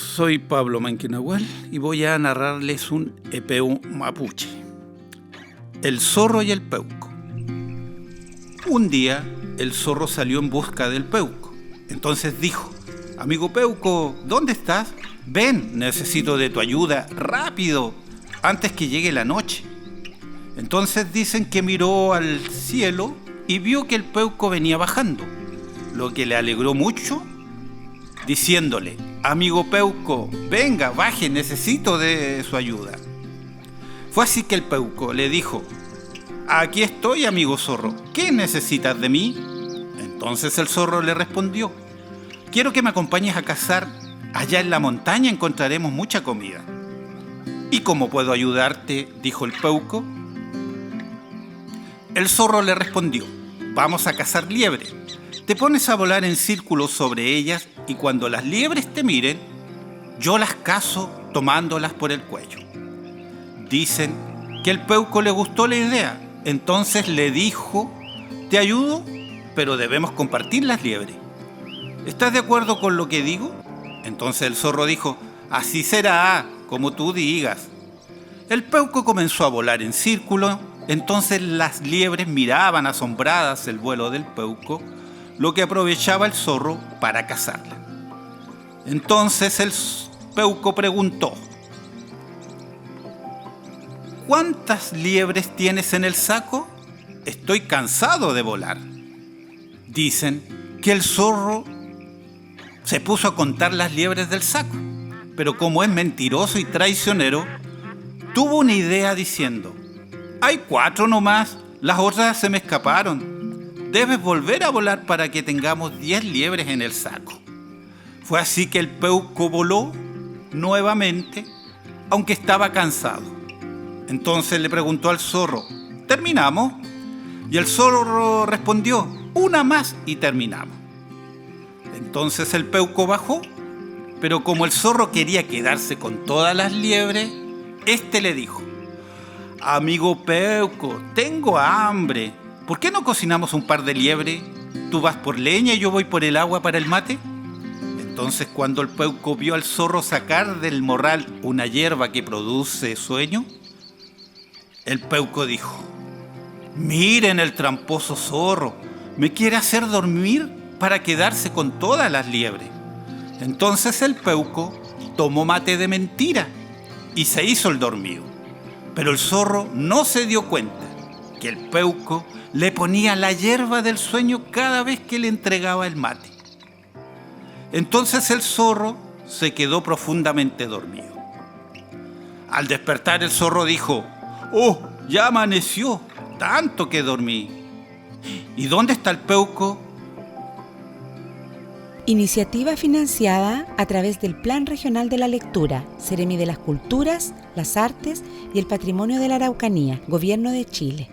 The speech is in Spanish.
Soy Pablo Manquinahual y voy a narrarles un epeu mapuche. El zorro y el peuco. Un día, el zorro salió en busca del peuco. Entonces dijo: amigo peuco, ¿dónde estás? Ven, necesito de tu ayuda, rápido, antes que llegue la noche. Entonces dicen que miró al cielo y vio que el peuco venía bajando, lo que le alegró mucho, diciéndole: amigo peuco, venga, baje, necesito de su ayuda. Fue así que el peuco le dijo: aquí estoy, amigo zorro, ¿qué necesitas de mí? Entonces el zorro le respondió: quiero que me acompañes a cazar. Allá en la montaña encontraremos mucha comida. ¿Y cómo puedo ayudarte?, dijo el peuco. El zorro le respondió: vamos a cazar liebres. Te pones a volar en círculos sobre ellas y cuando las liebres te miren, yo las cazo tomándolas por el cuello. Dicen que el peuco le gustó la idea, entonces le dijo: te ayudo, pero debemos compartir las liebres. ¿Estás de acuerdo con lo que digo? Entonces el zorro dijo: así será, como tú digas. El peuco comenzó a volar en círculo, entonces las liebres miraban asombradas el vuelo del peuco, lo que aprovechaba el zorro para cazarla. Entonces el peuco preguntó: ¿cuántas liebres tienes en el saco? Estoy cansado de volar. Dicen que el zorro se puso a contar las liebres del saco, pero como es mentiroso y traicionero, tuvo una idea diciendo: hay 4 nomás, las otras se me escaparon. Debes volver a volar para que tengamos 10 liebres en el saco. Fue así que el peuco voló nuevamente, aunque estaba cansado. Entonces le preguntó al zorro: ¿terminamos? Y el zorro respondió: una más y terminamos. Entonces el peuco bajó, pero como el zorro quería quedarse con todas las liebres, este le dijo: amigo peuco, tengo hambre. ¿Por qué no cocinamos un par de liebres? Tú vas por leña y yo voy por el agua para el mate. Entonces, cuando el peuco vio al zorro sacar del morral una hierba que produce sueño, el peuco dijo: miren el tramposo zorro, me quiere hacer dormir para quedarse con todas las liebres. Entonces el peuco tomó mate de mentira y se hizo el dormido. Pero el zorro no se dio cuenta que el peuco le ponía la hierba del sueño cada vez que le entregaba el mate. Entonces el zorro se quedó profundamente dormido. Al despertar el zorro dijo: ¡oh, ya amaneció! Tanto que dormí. ¿Y dónde está el peuco? Iniciativa financiada a través del Plan Regional de la Lectura, Seremi de las Culturas, las Artes y el Patrimonio de la Araucanía, Gobierno de Chile.